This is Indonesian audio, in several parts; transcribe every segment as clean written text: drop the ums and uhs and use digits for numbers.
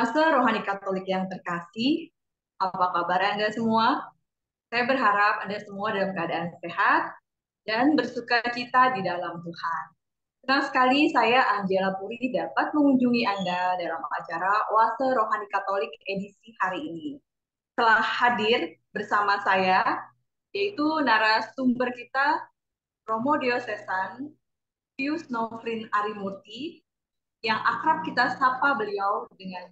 Oase Rohani Katolik yang terkasih, apa kabar Anda semua? Saya berharap Anda semua dalam keadaan sehat dan bersuka cita di dalam Tuhan. Senang sekali saya Angela Puri dapat mengunjungi Anda dalam acara Oase Rohani Katolik edisi hari ini. Telah hadir bersama saya, yaitu narasumber kita, Romo Diocesan Pius Nofrin Arimurti, yang akrab kita sapa beliau dengan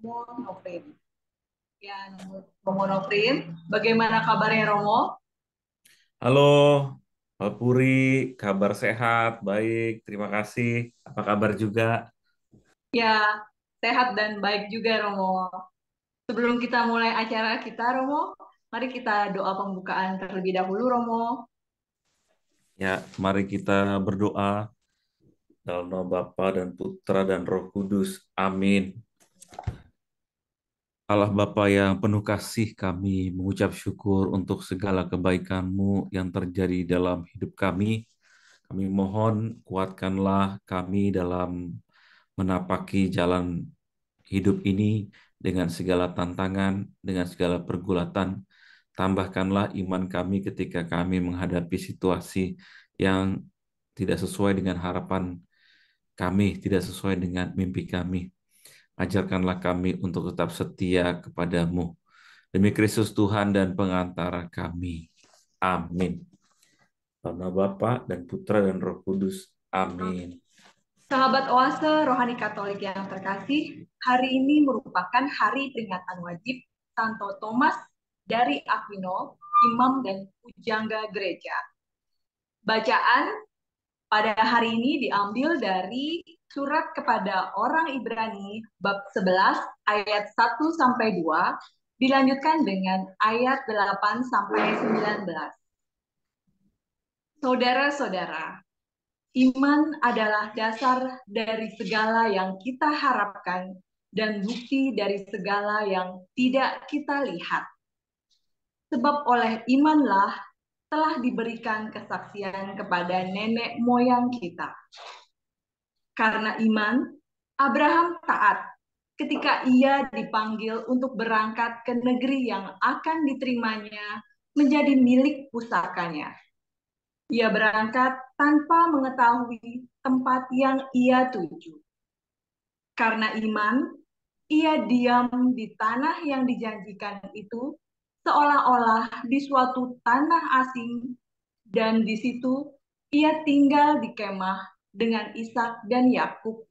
Romo Nofrin. Ya, Romo Nofrin, bagaimana kabarnya Romo? Halo, Pak Puri, kabar sehat, baik, terima kasih. Apa kabar juga? Ya, sehat dan baik juga Romo. Sebelum kita mulai acara kita Romo, mari kita doa pembukaan terlebih dahulu Romo. Ya, mari kita berdoa dalam nama Bapa dan Putra dan Roh Kudus. Amin. Allah Bapa yang penuh kasih, kami mengucap syukur untuk segala kebaikan-Mu yang terjadi dalam hidup kami. Kami mohon kuatkanlah kami dalam menapaki jalan hidup ini dengan segala tantangan, dengan segala pergulatan. Tambahkanlah iman kami ketika kami menghadapi situasi yang tidak sesuai dengan harapan kami, tidak sesuai dengan mimpi kami. Ajarkanlah kami untuk tetap setia kepadamu. Demi Kristus Tuhan dan pengantara kami. Amin. Karena Bapa dan Putra dan Roh Kudus. Amin. Sahabat Oase Rohani Katolik yang terkasih, hari ini merupakan hari peringatan wajib Santo Thomas dari Aquino, imam dan pujangga gereja. Bacaan pada hari ini diambil dari surat kepada orang Ibrani bab 11 ayat 1 sampai 2, dilanjutkan dengan ayat 8 sampai 19. Saudara-saudara, iman adalah dasar dari segala yang kita harapkan dan bukti dari segala yang tidak kita lihat. Sebab oleh imanlah telah diberikan kesaksian kepada nenek moyang kita. Karena iman, Abraham taat ketika ia dipanggil untuk berangkat ke negeri yang akan diterimanya menjadi milik pusakanya. Ia berangkat tanpa mengetahui tempat yang ia tuju. Karena iman, ia diam di tanah yang dijanjikan itu, seolah-olah di suatu tanah asing, dan di situ ia tinggal di kemah dengan Ishak dan Yakub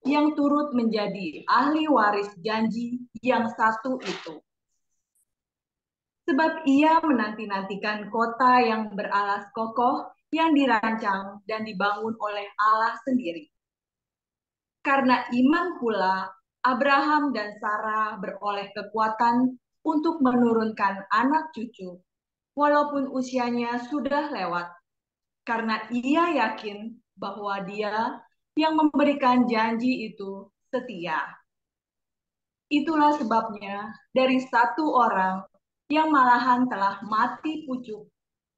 yang turut menjadi ahli waris janji yang satu itu. Sebab ia menanti-nantikan kota yang beralas kokoh yang dirancang dan dibangun oleh Allah sendiri. Karena iman pula Abraham dan Sarah beroleh kekuatan untuk menurunkan anak cucu, walaupun usianya sudah lewat, karena ia yakin bahwa Dia yang memberikan janji itu setia. Itulah sebabnya dari satu orang yang malahan telah mati pucuk,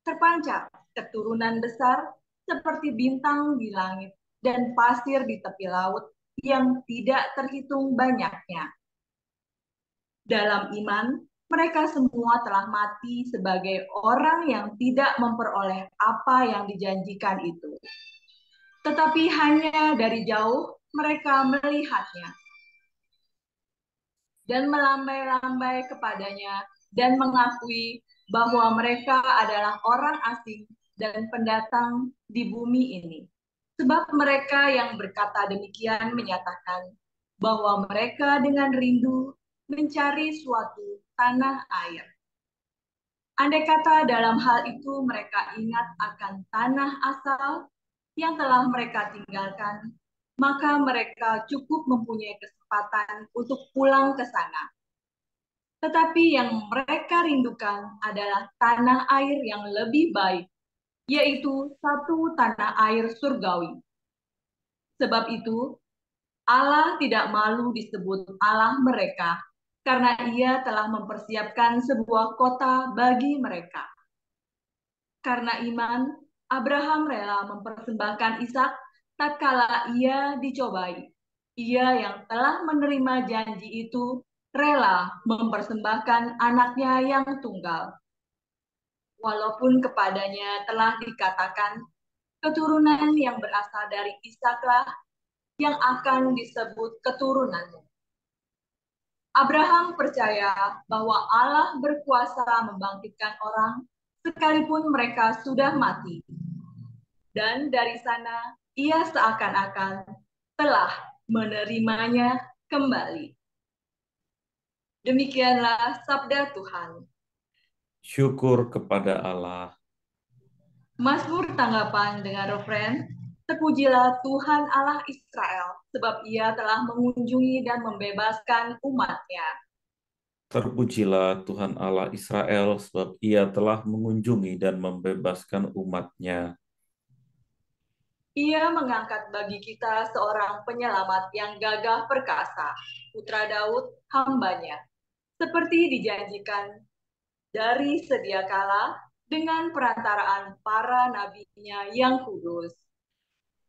terpancar keturunan besar seperti bintang di langit dan pasir di tepi laut yang tidak terhitung banyaknya. Dalam iman, mereka semua telah mati sebagai orang yang tidak memperoleh apa yang dijanjikan itu. Tetapi hanya dari jauh mereka melihatnya dan melambai-lambai kepadanya dan mengakui bahwa mereka adalah orang asing dan pendatang di bumi ini. Sebab mereka yang berkata demikian menyatakan bahwa mereka dengan rindu mencari suatu tanah air. Andai kata dalam hal itu mereka ingat akan tanah asal yang telah mereka tinggalkan, maka mereka cukup mempunyai kesempatan untuk pulang ke sana. Tetapi yang mereka rindukan adalah tanah air yang lebih baik, yaitu satu tanah air surgawi. Sebab itu, Allah tidak malu disebut Allah mereka, karena Ia telah mempersiapkan sebuah kota bagi mereka. Karena iman, Abraham rela mempersembahkan Ishak tatkala ia dicobai. Ia yang telah menerima janji itu rela mempersembahkan anaknya yang tunggal. Walaupun kepadanya telah dikatakan keturunan yang berasal dari Ishaklah yang akan disebut keturunanmu. Abraham percaya bahwa Allah berkuasa membangkitkan orang sekalipun mereka sudah mati. Dan dari sana ia seakan-akan telah menerimanya kembali. Demikianlah sabda Tuhan. Syukur kepada Allah. Mazmur tanggapan dengan referen, terpujilah Tuhan Allah Israel, sebab ia telah mengunjungi dan membebaskan umatnya. Terpujilah Tuhan Allah Israel, sebab ia telah mengunjungi dan membebaskan umatnya. Ia mengangkat bagi kita seorang penyelamat yang gagah perkasa, putra Daud, hambanya, seperti dijanjikan dari sedia kala dengan perantaraan para nabinya yang kudus.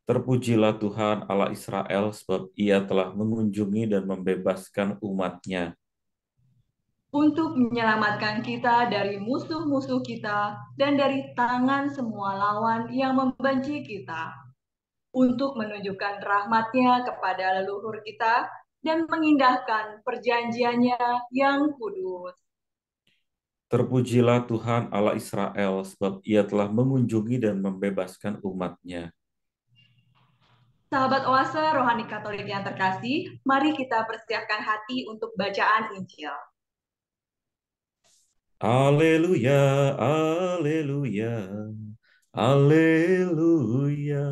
Terpujilah Tuhan Allah Israel, sebab ia telah mengunjungi dan membebaskan umatnya. Untuk menyelamatkan kita dari musuh-musuh kita dan dari tangan semua lawan yang membenci kita, untuk menunjukkan rahmatnya kepada leluhur kita dan mengindahkan perjanjiannya yang kudus. Terpujilah Tuhan Allah Israel, sebab ia telah mengunjungi dan membebaskan umatnya. Sahabat Oase Rohani Katolik yang terkasih, mari kita persiapkan hati untuk bacaan Injil. Haleluya, haleluya, haleluya,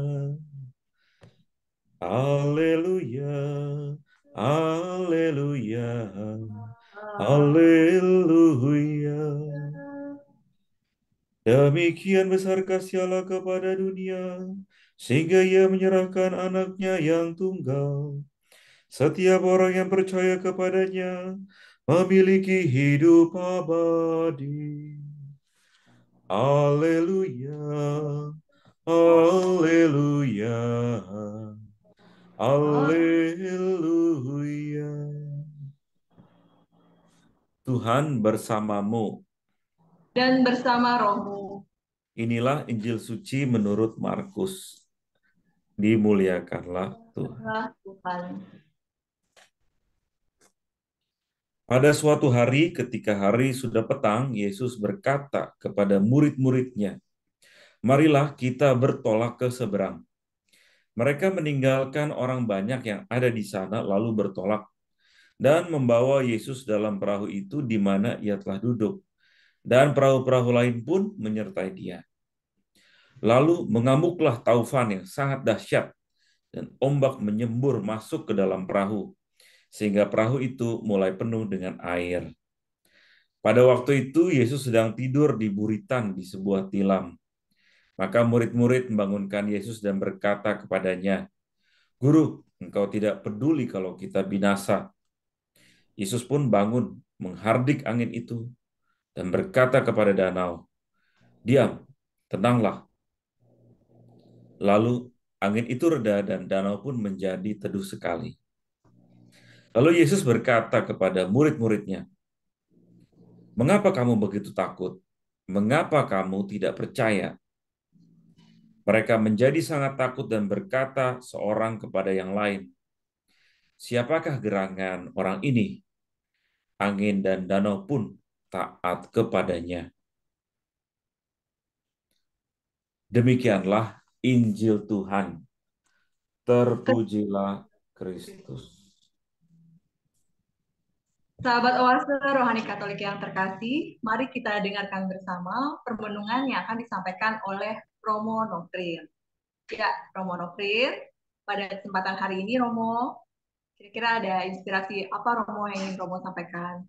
haleluya, haleluya, haleluya. Demikian besar kasih Allah kepada dunia, sehingga ia menyerahkan anaknya yang tunggal. Setiap orang yang percaya kepadanya memiliki hidup abadi. Haleluya, haleluya, haleluya. Tuhan bersamamu. Dan bersama rohmu. Inilah Injil suci menurut Markus. Dimuliakanlah Tuhan. Tuhan. Pada suatu hari, ketika hari sudah petang, Yesus berkata kepada murid-muridnya, "Marilah kita bertolak ke seberang." Mereka meninggalkan orang banyak yang ada di sana, lalu bertolak dan membawa Yesus dalam perahu itu di mana ia telah duduk. Dan perahu-perahu lain pun menyertai dia. Lalu mengamuklah taufan yang sangat dahsyat, dan ombak menyembur masuk ke dalam perahu, sehingga perahu itu mulai penuh dengan air. Pada waktu itu Yesus sedang tidur di buritan di sebuah tilam. Maka murid-murid membangunkan Yesus dan berkata kepadanya, "Guru, engkau tidak peduli kalau kita binasa." Yesus pun bangun, menghardik angin itu, dan berkata kepada danau, "Diam, tenanglah." Lalu angin itu reda dan danau pun menjadi teduh sekali. Lalu Yesus berkata kepada murid-muridnya, "Mengapa kamu begitu takut? Mengapa kamu tidak percaya?" Mereka menjadi sangat takut dan berkata seorang kepada yang lain, "Siapakah gerangan orang ini? Angin dan danau pun taat kepadanya." Demikianlah Injil Tuhan. Terpujilah Kristus. Sahabat Oase Rohani Katolik yang terkasih, mari kita dengarkan bersama permenungan yang akan disampaikan oleh Romo Nofrir. Ya, Romo Nofrir, pada kesempatan hari ini Romo, kira-kira ada inspirasi apa Romo yang ingin Romo sampaikan?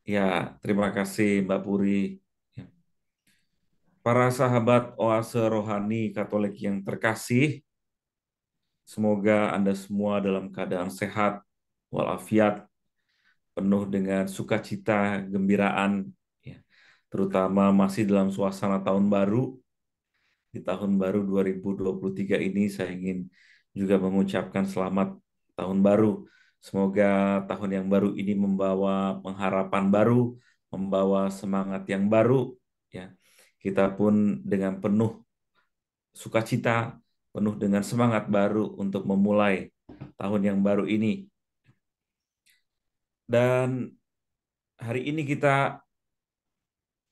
Ya, terima kasih Mbak Puri. Ya. Para sahabat Oase Rohani Katolik yang terkasih, semoga Anda semua dalam keadaan sehat, walafiat, penuh dengan sukacita, gembiraan, ya. Terutama masih dalam suasana tahun baru. Di tahun baru 2023 ini saya ingin juga mengucapkan selamat tahun baru. Semoga tahun yang baru ini membawa pengharapan baru, membawa semangat yang baru, ya. Kita pun dengan penuh sukacita, penuh dengan semangat baru untuk memulai tahun yang baru ini. Dan hari ini kita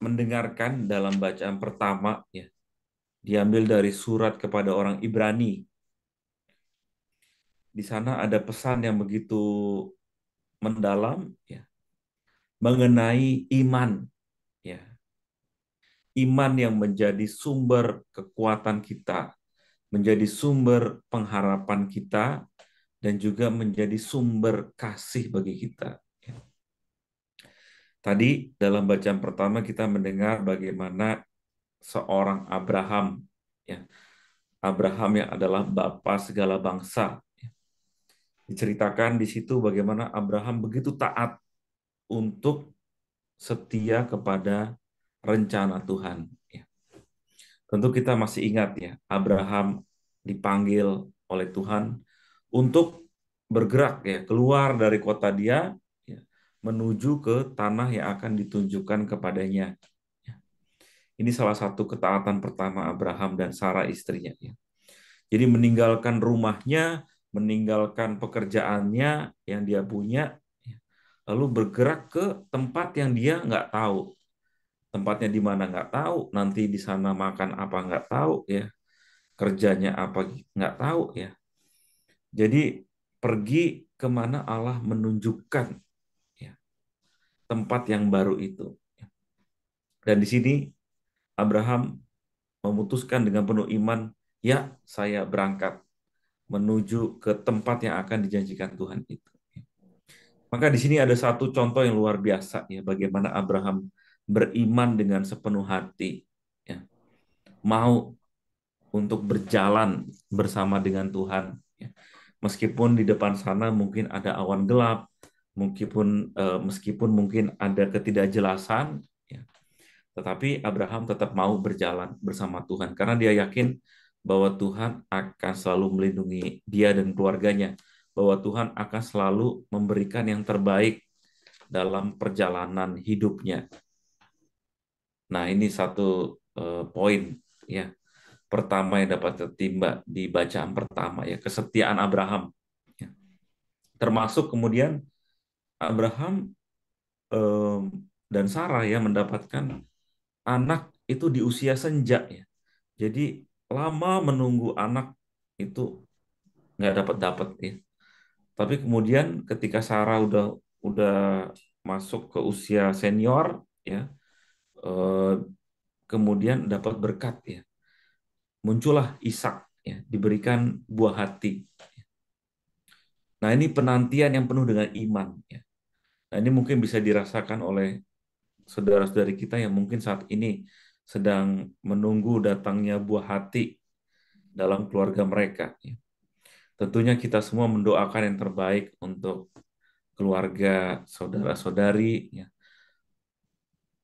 mendengarkan dalam bacaan pertama, ya, diambil dari surat kepada orang Ibrani. Di sana ada pesan yang begitu mendalam, ya, mengenai iman, ya, iman yang menjadi sumber kekuatan kita, menjadi sumber pengharapan kita, dan juga menjadi sumber kasih bagi kita. Tadi dalam bacaan pertama kita mendengar bagaimana seorang Abraham, ya, Abraham yang adalah bapa segala bangsa. Diceritakan di situ bagaimana Abraham begitu taat untuk setia kepada rencana Tuhan. Tentu kita masih ingat, ya, Abraham dipanggil oleh Tuhan untuk bergerak, ya, keluar dari kota dia, ya, menuju ke tanah yang akan ditunjukkan kepadanya. Ini salah satu ketaatan pertama Abraham dan Sarah istrinya. Ya. Jadi meninggalkan rumahnya, meninggalkan pekerjaannya yang dia punya, ya, lalu bergerak ke tempat yang dia nggak tahu. Tempatnya di mana nggak tahu, nanti di sana makan apa nggak tahu, ya, kerjanya apa nggak tahu, ya. Jadi pergi kemana Allah menunjukkan, ya, tempat yang baru itu. Dan di sini Abraham memutuskan dengan penuh iman, ya, saya berangkat menuju ke tempat yang akan dijanjikan Tuhan itu. Maka di sini ada satu contoh yang luar biasa, ya, bagaimana Abraham beriman dengan sepenuh hati, ya, mau untuk berjalan bersama dengan Tuhan, ya. Meskipun di depan sana mungkin ada awan gelap, meskipun mungkin ada ketidakjelasan, ya, tetapi Abraham tetap mau berjalan bersama Tuhan karena dia yakin bahwa Tuhan akan selalu melindungi dia dan keluarganya, bahwa Tuhan akan selalu memberikan yang terbaik dalam perjalanan hidupnya. Nah, ini satu poin, ya, pertama yang dapat tertimba di bacaan pertama, ya, kesetiaan Abraham. Ya. Termasuk kemudian Abraham dan Sarah, ya, mendapatkan anak itu di usia senja, ya. Jadi lama menunggu anak itu nggak dapat, ya. Tapi kemudian ketika Sarah udah masuk ke usia senior, ya, eh, kemudian dapat berkat, ya. Muncullah Ishak, ya, diberikan buah hati. Nah, ini penantian yang penuh dengan iman, ya. Nah, ini mungkin bisa dirasakan oleh saudara-saudari kita yang mungkin saat ini sedang menunggu datangnya buah hati dalam keluarga mereka, ya. Tentunya kita semua mendoakan yang terbaik untuk keluarga saudara-saudari, ya.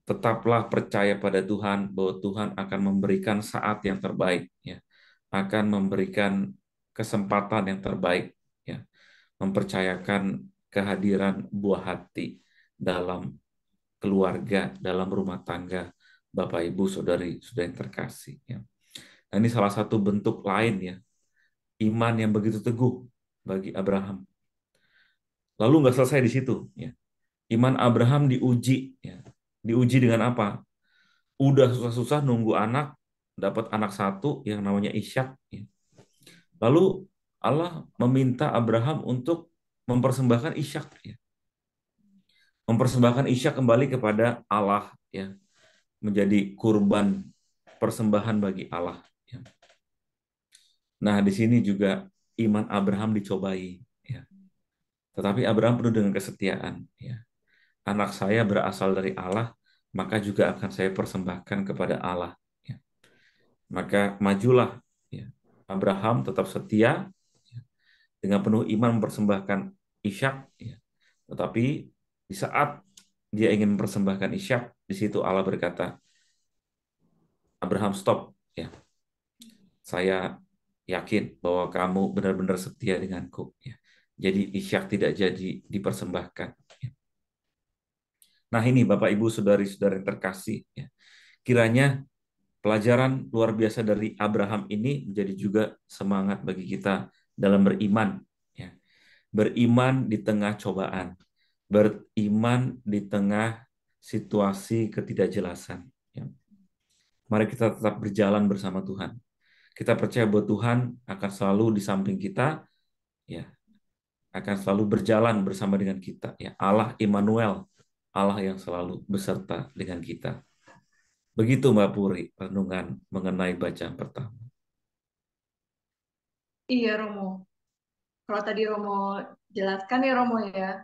Tetaplah percaya pada Tuhan bahwa Tuhan akan memberikan saat yang terbaik, ya. Akan memberikan kesempatan yang terbaik, ya. Mempercayakan kehadiran buah hati dalam keluarga, dalam rumah tangga Bapak Ibu saudari-saudari yang terkasih, ya. Nah, ini salah satu bentuk lain, ya, iman yang begitu teguh bagi Abraham. Lalu nggak selesai di situ, ya. Iman Abraham diuji, ya. Diuji dengan apa? Udah susah-susah nunggu anak, dapat anak satu yang namanya Ishak, ya. Lalu Allah meminta Abraham untuk mempersembahkan Ishak, ya. Mempersembahkan Ishak kembali kepada Allah, ya. Menjadi kurban persembahan bagi Allah, ya. Nah, di sini juga iman Abraham dicobai, ya. Tetapi Abraham penuh dengan kesetiaan, ya. Anak saya berasal dari Allah, maka juga akan saya persembahkan kepada Allah, ya. Maka majulah, ya, Abraham tetap setia, ya, dengan penuh iman mempersembahkan Ishak, ya. Tetapi di saat dia ingin mempersembahkan Ishak, di situ Allah berkata, Abraham, stop, ya. Saya yakin bahwa kamu benar-benar setia denganku, ya. Jadi Ishak tidak jadi dipersembahkan. Nah ini Bapak Ibu Saudari-saudari yang terkasih, ya. Kiranya pelajaran luar biasa dari Abraham ini menjadi juga semangat bagi kita dalam beriman, ya. Beriman di tengah cobaan, beriman di tengah situasi ketidakjelasan, ya. Mari kita tetap berjalan bersama Tuhan. Kita percaya bahwa Tuhan akan selalu di samping kita, ya, akan selalu berjalan bersama dengan kita, ya. Allah Immanuel, Allah yang selalu beserta dengan kita. Begitu Mbak Puri, renungan mengenai bacaan pertama. Iya Romo. Kalau tadi Romo jelaskan ya Romo ya,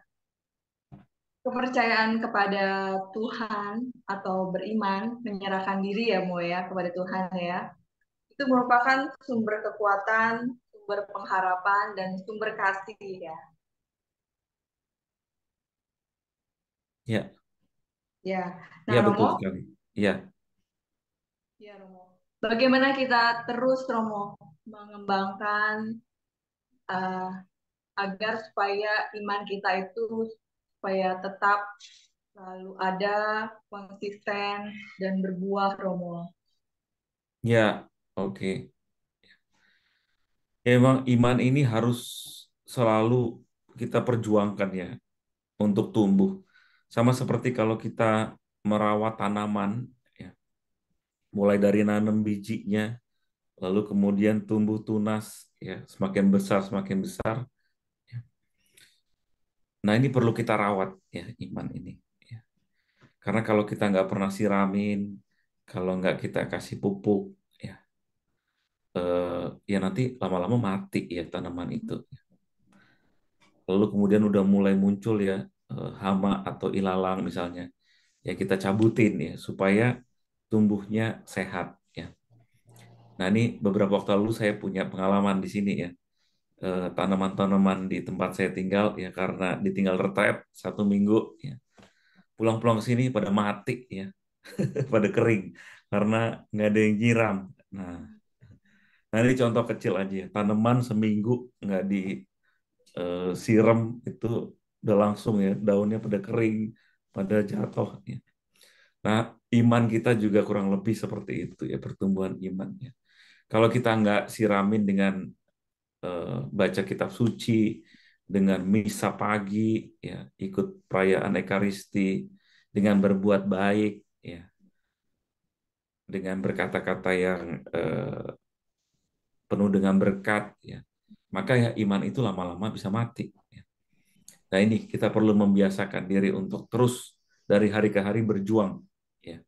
kepercayaan kepada Tuhan atau beriman, menyerahkan diri ya Mo ya kepada Tuhan ya, itu merupakan sumber kekuatan, sumber pengharapan, dan sumber kasih ya. Ya, Ya, ya nah betul Romo, sekali. Ya, ya Romo, bagaimana kita terus Romo mengembangkan uh, agar supaya iman kita itu supaya tetap selalu ada, konsisten, dan berbuah Romo. ya, oke. Emang iman ini harus selalu kita perjuangkan ya untuk tumbuh. Sama seperti kalau kita merawat tanaman, ya, mulai dari nanam bijinya, lalu kemudian tumbuh tunas, ya, semakin besar. Ya. Nah ini perlu kita rawat ya iman ini. Ya. Karena kalau kita nggak pernah siramin, kalau nggak kita kasih pupuk, ya, ya nanti lama-lama mati ya tanaman itu. Lalu kemudian udah mulai muncul ya hama atau ilalang misalnya, ya kita cabutin ya supaya tumbuhnya sehat ya. Nah ini beberapa waktu lalu saya punya pengalaman di sini ya. Tanaman-tanaman di tempat saya tinggal ya karena ditinggal retret 1 minggu ya. Pulang-pulang ke sini pada mati ya, pada kering karena nggak ada yang nyiram. Nah, nah ini contoh kecil aja ya. Tanaman seminggu nggak disiram itu udah langsung ya daunnya pada kering, pada jatuh. Ya. Nah, iman kita juga kurang lebih seperti itu ya pertumbuhan imannya. Kalau kita nggak siramin dengan baca kitab suci, dengan misa pagi, ya ikut perayaan Ekaristi, dengan berbuat baik, ya dengan berkata-kata yang penuh dengan berkat, ya maka ya iman itu lama-lama bisa mati. Ya. Nah ini kita perlu membiasakan diri untuk terus dari hari ke hari berjuang, ya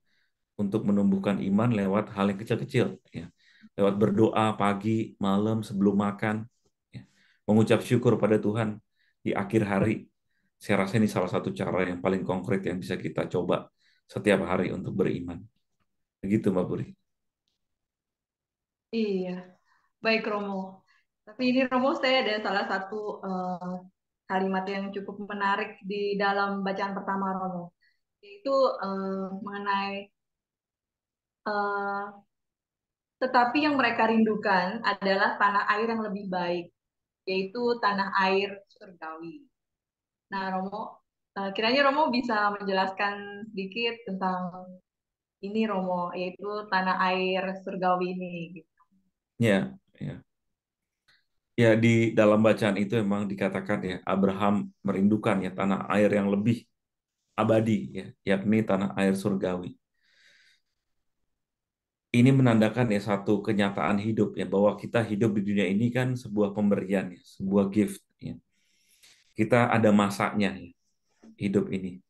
untuk menumbuhkan iman lewat hal yang kecil-kecil, ya lewat berdoa pagi, malam sebelum makan, ya. Mengucap syukur pada Tuhan di akhir hari. Saya rasa ini salah satu cara yang paling konkret yang bisa kita coba setiap hari untuk beriman. Begitu Mbak Puri. Iya, baik Romo. Tapi ini Romo, saya ada salah satu kalimat yang cukup menarik di dalam bacaan pertama Romo, yaitu mengenai eh, tetapi yang mereka rindukan adalah tanah air yang lebih baik, yaitu tanah air surgawi. Nah, Romo, kiranya Romo bisa menjelaskan sedikit tentang ini Romo, yaitu tanah air surgawi ini. Gitu. Ya, ya. Ya di dalam bacaan itu memang dikatakan ya Abraham merindukan ya tanah air yang lebih abadi ya, yakni tanah air surgawi. Ini menandakan ya satu kenyataan hidup ya bahwa kita hidup di dunia ini kan sebuah pemberian ya, sebuah gift ya. Kita ada masanya ya, hidup ini.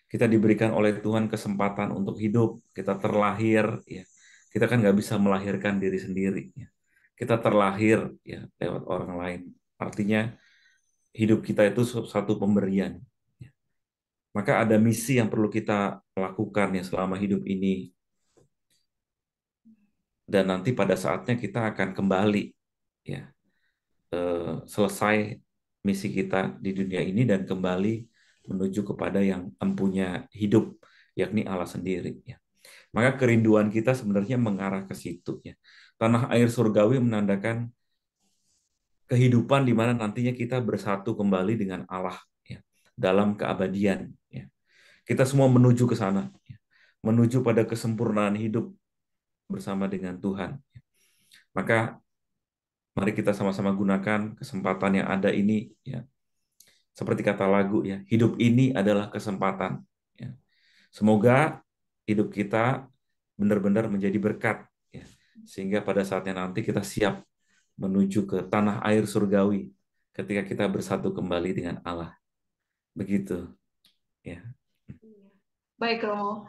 Kita diberikan oleh Tuhan kesempatan untuk hidup, kita terlahir ya. Kita kan nggak bisa melahirkan diri sendiri ya. Kita terlahir ya lewat orang lain. Artinya hidup kita itu satu pemberian. Ya. Maka ada misi yang perlu kita lakukan ya selama hidup ini dan nanti pada saatnya kita akan kembali ya selesai misi kita di dunia ini dan kembali menuju kepada yang empunya hidup, yakni Allah sendiri. Ya. Maka kerinduan kita sebenarnya mengarah ke situ. Ya. Tanah air surgawi menandakan kehidupan di mana nantinya kita bersatu kembali dengan Allah ya, dalam keabadian ya. Kita semua menuju ke sana ya, menuju pada kesempurnaan hidup bersama dengan Tuhan. Maka mari kita sama-sama gunakan kesempatan yang ada ini ya. Seperti kata lagu ya, hidup ini adalah kesempatan ya. Semoga hidup kita benar-benar menjadi berkat ya. Sehingga pada saatnya nanti kita siap menuju ke tanah air surgawi ketika kita bersatu kembali dengan Allah. Begitu ya. Baik, Romo.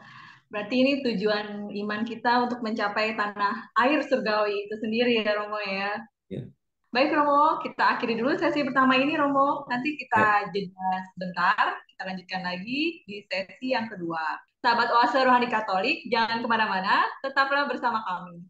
Berarti ini tujuan iman kita untuk mencapai tanah air surgawi itu sendiri ya, Romo ya. Ya. Baik, Romo, kita akhiri dulu sesi pertama ini, Romo. Nanti Ya. kita jeda sebentar, kita lanjutkan lagi di sesi yang kedua. Sahabat Oase Rohani Katolik, jangan kemana-mana, tetaplah bersama kami.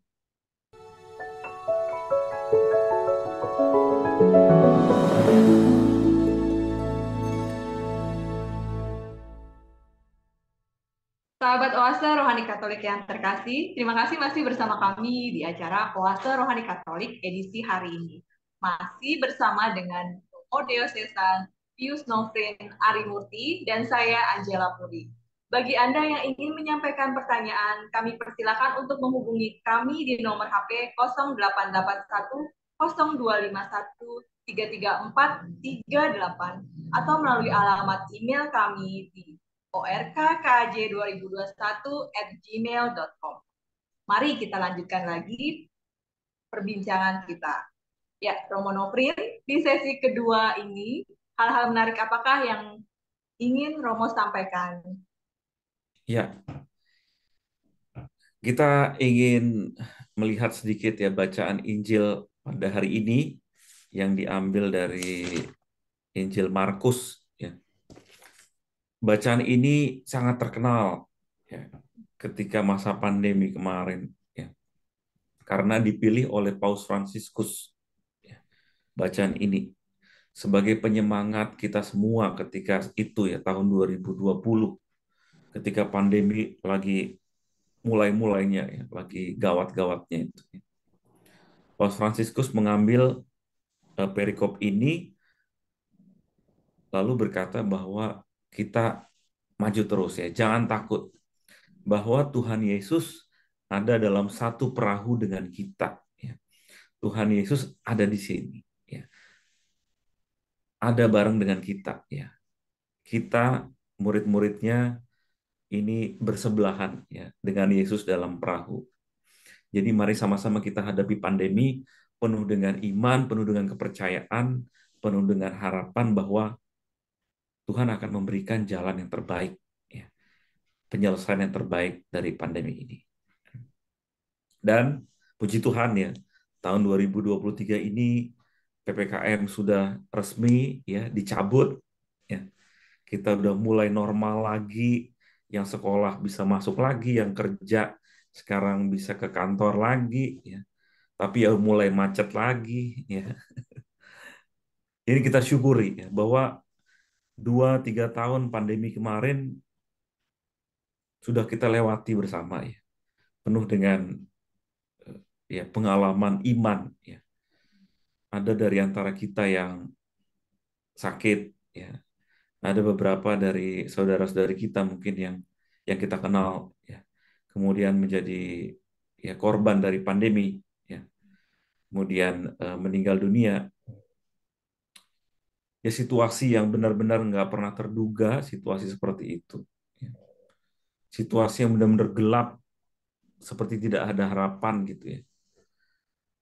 Sahabat Oase Rohani Katolik yang terkasih, terima kasih masih bersama kami di acara Oase Rohani Katolik edisi hari ini. Masih bersama dengan Romo Diocesan Pius Nofrin Arimurti dan saya Angela Puri. Bagi Anda yang ingin menyampaikan pertanyaan, kami persilakan untuk menghubungi kami di nomor HP 0881 0251 33438 atau melalui alamat email kami di orkkj2021@gmail.com. Mari kita lanjutkan lagi perbincangan kita. Ya, Romo Nofrin, di sesi kedua ini, hal-hal menarik apakah yang ingin Romo sampaikan? Ya, kita ingin melihat sedikit ya bacaan Injil pada hari ini yang diambil dari Injil Markus ya. Bacaan ini sangat terkenal ya, ketika masa pandemi kemarin ya, karena dipilih oleh Paus Fransiskus ya, bacaan ini sebagai penyemangat kita semua ketika itu ya tahun 2020 ketika pandemi lagi mulai-mulainya ya, lagi gawat-gawatnya itu. Paus Fransiskus mengambil perikop ini lalu berkata bahwa kita maju terus ya, jangan takut bahwa Tuhan Yesus ada dalam satu perahu dengan kita. Ya. Tuhan Yesus ada di sini, ya. Ada bareng dengan kita. Ya. Kita murid-muridnya ini bersebelahan ya dengan Yesus dalam perahu. Jadi mari sama-sama kita hadapi pandemi penuh dengan iman, penuh dengan kepercayaan, penuh dengan harapan bahwa Tuhan akan memberikan jalan yang terbaik, ya. Penyelesaian yang terbaik dari pandemi ini. Dan puji Tuhan ya, tahun 2023 ini PPKM sudah resmi ya dicabut ya. Kita udah mulai normal lagi, yang sekolah bisa masuk lagi, yang kerja sekarang bisa ke kantor lagi ya. Tapi ya mulai macet lagi ya. Ini kita syukuri ya bahwa 2-3 tahun pandemi kemarin sudah kita lewati bersama ya. Penuh dengan ya pengalaman iman ya. Ada dari antara kita yang sakit ya. Ada beberapa dari saudara-saudari kita mungkin yang kita kenal ya. Kemudian menjadi ya korban dari pandemi ya. Kemudian meninggal dunia. Ya situasi yang benar-benar nggak pernah terduga, situasi seperti itu. Ya. Situasi yang benar-benar gelap, seperti tidak ada harapan gitu ya.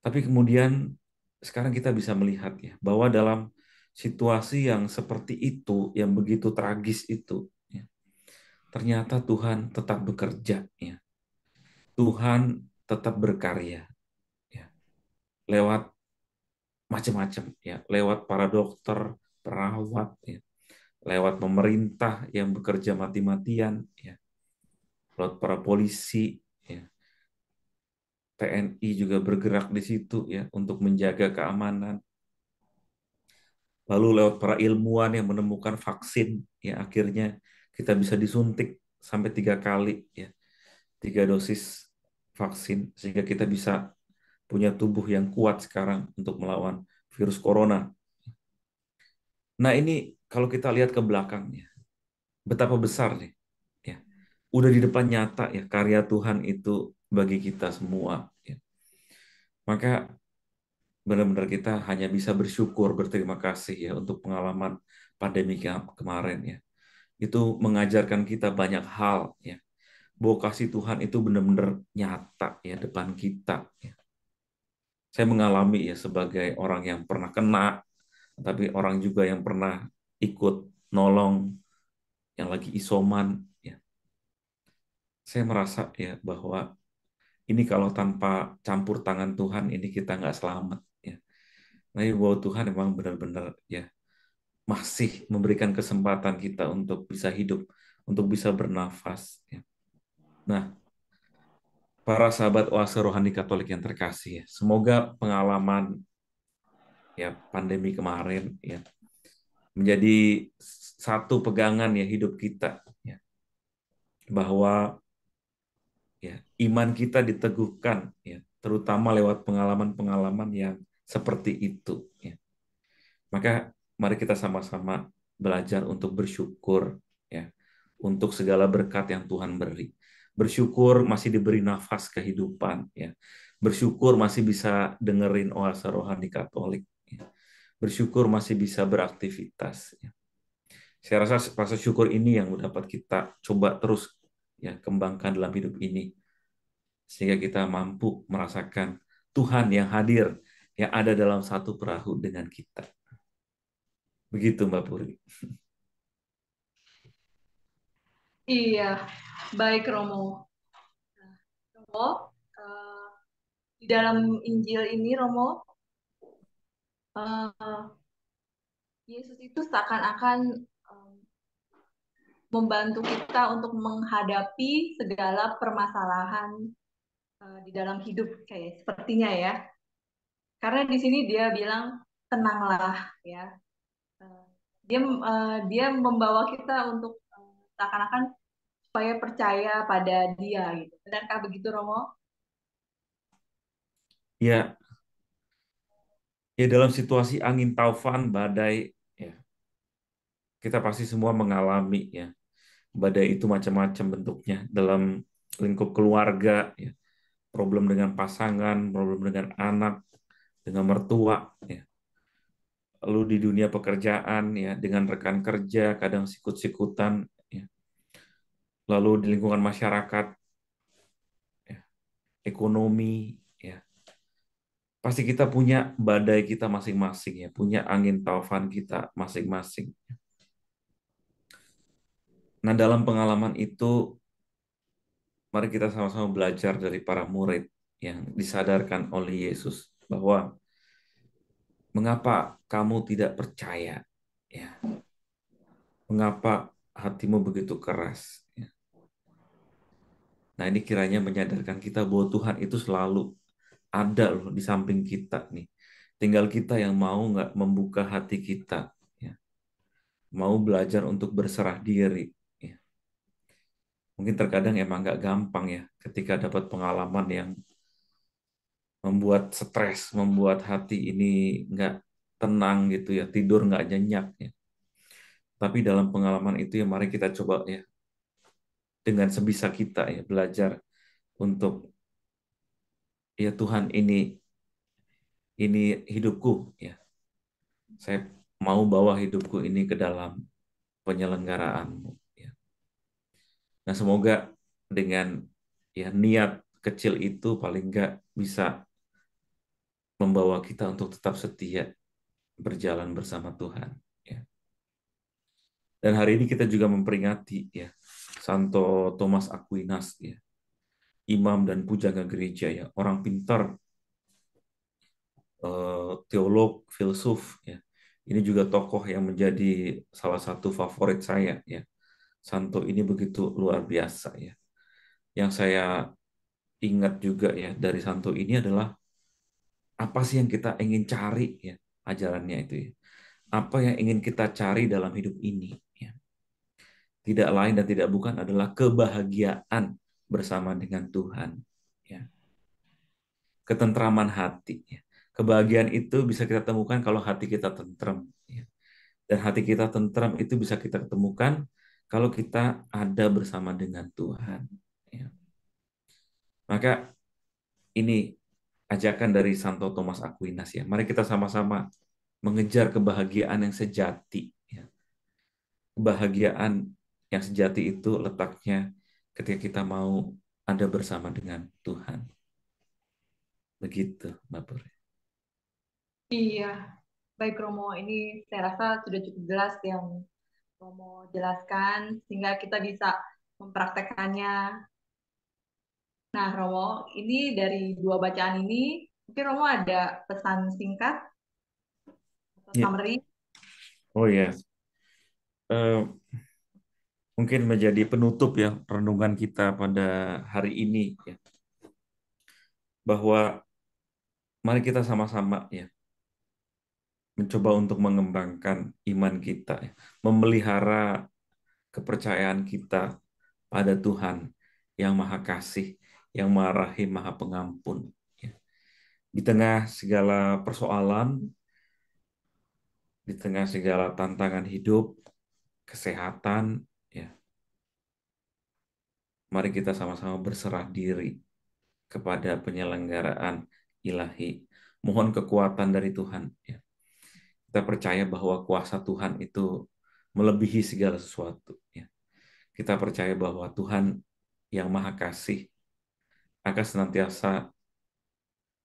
Tapi kemudian sekarang kita bisa melihat ya bahwa dalam situasi yang seperti itu, yang begitu tragis itu, ya, ternyata Tuhan tetap bekerja, ya. Tuhan tetap berkarya, ya, lewat macam-macam, ya, lewat para dokter, perawat, ya, lewat pemerintah yang bekerja mati-matian, ya, lewat para polisi, ya, TNI juga bergerak di situ, ya, untuk menjaga keamanan. Lalu lewat para ilmuwan yang menemukan vaksin, ya akhirnya kita bisa disuntik sampai 3 kali, ya 3 dosis vaksin, sehingga kita bisa punya tubuh yang kuat sekarang untuk melawan virus corona. Nah, ini kalau kita lihat ke belakangnya, betapa besar nih, ya. Udah di depan nyata ya karya Tuhan itu bagi kita semua, ya. Maka benar-benar kita hanya bisa bersyukur, berterima kasih ya untuk pengalaman pandemi kemarin ya. Itu mengajarkan kita banyak hal ya. Bahwa kasih Tuhan itu benar-benar nyata ya depan kita ya. Saya mengalami ya sebagai orang yang pernah kena, tapi orang juga yang pernah ikut nolong yang lagi isoman ya. Saya merasa ya bahwa ini kalau tanpa campur tangan Tuhan ini kita nggak selamat ya. Nah, bahwa Tuhan memang benar-benar ya masih memberikan kesempatan kita untuk bisa hidup, untuk bisa bernafas ya. Nah, para sahabat oase rohani Katolik yang terkasih ya, semoga pengalaman ya pandemi kemarin ya menjadi satu pegangan ya hidup kita ya, bahwa ya iman kita diteguhkan ya terutama lewat pengalaman-pengalaman yang seperti itu ya. Maka mari kita sama-sama belajar untuk bersyukur ya untuk segala berkat yang Tuhan beri. Bersyukur masih diberi nafas kehidupan ya. Bersyukur masih bisa dengerin oase rohani Katolik ya. Bersyukur masih bisa beraktivitas ya. Saya rasa rasa syukur ini yang dapat kita coba terus ya kembangkan dalam hidup ini sehingga kita mampu merasakan Tuhan yang hadir yang ada dalam satu perahu dengan kita. Begitu Mbak Puri. Iya, baik Romo. Romo, eh, di dalam Injil ini Romo, eh, Yesus itu seakan-akan membantu kita untuk menghadapi segala permasalahan di dalam hidup kayak sepertinya ya. Karena di sini dia bilang tenanglah ya. Eh, dia membawa kita untuk seakan-akan supaya percaya pada dia gitu. Benarkah begitu Romo? Ya, ya dalam situasi angin taufan, badai, ya kita pasti semua mengalami ya. Badai itu macam-macam bentuknya dalam lingkup keluarga, ya. Problem dengan pasangan, problem dengan anak, dengan mertua, ya. Lalu di dunia pekerjaan, ya, dengan rekan kerja, kadang sikut-sikutan, ya. Lalu di lingkungan masyarakat, ya, ekonomi, ya. Pasti kita punya badai kita masing-masing, ya, punya angin taufan kita masing-masing. Nah, dalam pengalaman itu, mari kita sama-sama belajar dari para murid yang disadarkan oleh Yesus bahwa mengapa kamu tidak percaya, ya, mengapa hatimu begitu keras. Ya. Nah, ini kiranya menyadarkan kita bahwa Tuhan itu selalu ada loh di samping kita nih. Tinggal kita yang mau nggak membuka hati kita, ya. Mau belajar untuk berserah diri. Ya. Mungkin terkadang emang nggak gampang ya ketika dapat pengalaman yang membuat stres, membuat hati ini nggak tenang gitu ya, tidur nggak nyenyak ya. Tapi dalam pengalaman itu ya mari kita coba ya dengan sebisa kita ya belajar untuk ya Tuhan ini hidupku ya. Saya mau bawa hidupku ini ke dalam penyelenggaraanmu ya. Nah, semoga dengan ya niat kecil itu paling nggak bisa membawa kita untuk tetap setia berjalan bersama Tuhan ya. Dan hari ini kita juga memperingati ya Santo Thomas Aquinas ya, imam dan pujangga gereja ya, orang pintar, teolog, filsuf ya. Ini juga tokoh yang menjadi salah satu favorit saya ya. Santo ini begitu luar biasa ya. Yang saya ingat juga ya dari Santo ini adalah apa sih yang kita ingin cari ya ajarannya itu ya. Apa yang ingin kita cari dalam hidup ini ya. Tidak lain dan tidak bukan adalah kebahagiaan bersama dengan Tuhan ya. Ketentraman hati ya. Kebahagiaan itu bisa kita temukan kalau hati kita tentrem. Ya. Dan hati kita tentram itu bisa kita ketemukan kalau kita ada bersama dengan Tuhan. Ya. Maka ini ajakan dari Santo Thomas Aquinas ya. Mari kita sama-sama mengejar kebahagiaan yang sejati. Ya. Kebahagiaan yang sejati itu letaknya ketika kita mau ada bersama dengan Tuhan. Begitu, Mbak Puri. Iya, baik Romo. Ini saya rasa sudah cukup jelas yang Romo jelaskan sehingga kita bisa mempraktekannya. Nah, Romo, ini dari dua bacaan ini, mungkin Romo ada pesan singkat atau Ya. summary. Oh ya, mungkin menjadi penutup ya renungan kita pada hari ini ya, bahwa mari kita sama-sama ya mencoba untuk mengembangkan iman kita, ya, memelihara kepercayaan kita pada Tuhan yang Maha Kasih, yang Maha Rahim, Maha Pengampun. Ya. Di tengah segala persoalan, di tengah segala tantangan hidup, kesehatan, ya, mari kita sama-sama berserah diri kepada penyelenggaraan ilahi. Mohon kekuatan dari Tuhan. Ya. Kita percaya bahwa kuasa Tuhan itu melebihi segala sesuatu. Ya. Kita percaya bahwa Tuhan yang Maha Kasih akan senantiasa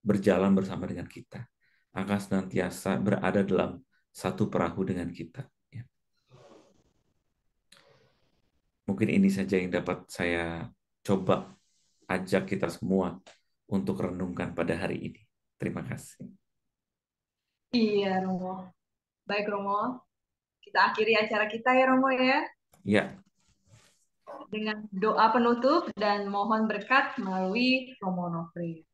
berjalan bersama dengan kita, akan senantiasa berada dalam satu perahu dengan kita. Ya. Mungkin ini saja yang dapat saya coba ajak kita semua untuk renungkan pada hari ini. Terima kasih. Iya, Romo. Baik, Romo. Kita akhiri acara kita ya, Romo ya. Ya, Dengan doa penutup dan mohon berkat melalui Romo Nofri.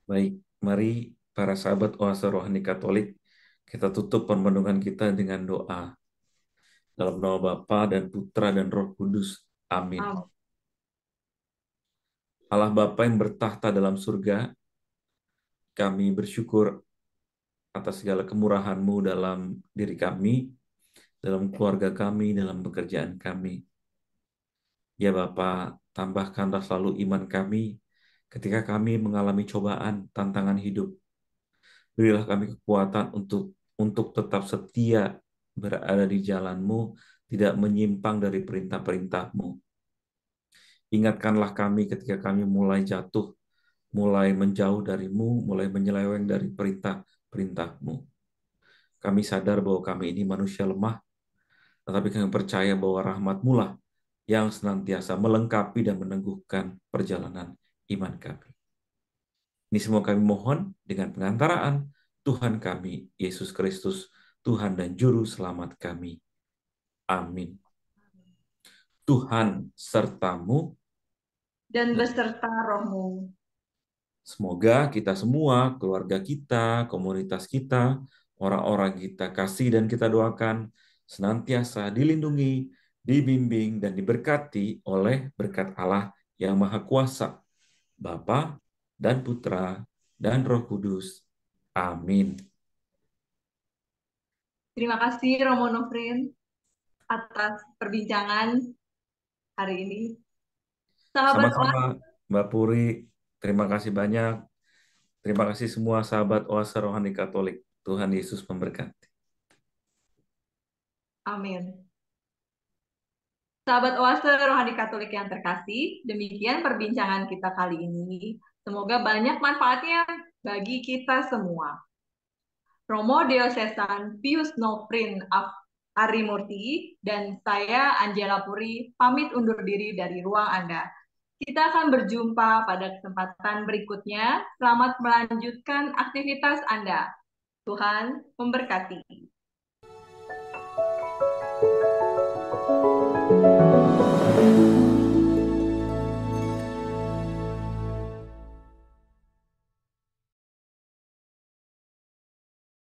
baik. Mari para sahabat Oase Rohani Katolik, kita tutup permenungan kita dengan doa. Dalam nama Bapa dan Putra dan Roh Kudus. Amin. Amin. Allah Bapa yang bertahta dalam surga, kami bersyukur atas segala kemurahan-Mu dalam diri kami, dalam keluarga kami, dalam pekerjaan kami. Ya Bapa, tambahkanlah selalu iman kami ketika kami mengalami cobaan, tantangan hidup. Berilah kami kekuatan untuk tetap setia berada di jalan-Mu, tidak menyimpang dari perintah-perintah-Mu. Ingatkanlah kami ketika kami mulai jatuh, mulai menjauh dari-Mu, mulai menyeleweng dari perintah-perintah-Mu. Kami sadar bahwa kami ini manusia lemah, tetapi kami percaya bahwa rahmat-Mu lah yang senantiasa melengkapi dan meneguhkan perjalanan iman kami. Ini semua kami mohon dengan pengantaraan Tuhan kami, Yesus Kristus, Tuhan dan Juru Selamat kami. Amin. Tuhan sertamu, Dan beserta rohmu. semoga kita semua, keluarga kita, komunitas kita, orang-orang kita kasih dan kita doakan, senantiasa dilindungi, dibimbing, dan diberkati oleh berkat Allah yang Maha Kuasa, Bapa dan Putra dan Roh Kudus. Amin. Terima kasih Romo Nofrin atas perbincangan hari ini. Sahabat Sama-sama, Mbak Puri. Terima kasih banyak. Terima kasih semua sahabat Oase Rohani Katolik. Tuhan Yesus memberkati. Amin. Sahabat Oase Rohani Katolik yang terkasih, demikian perbincangan kita kali ini. Semoga banyak manfaatnya bagi kita semua. Romo Diocesan Pius Nofrin Arimurti dan saya Angela Puri pamit undur diri dari ruang Anda. Kita akan berjumpa pada kesempatan berikutnya. Selamat melanjutkan aktivitas Anda. Tuhan memberkati.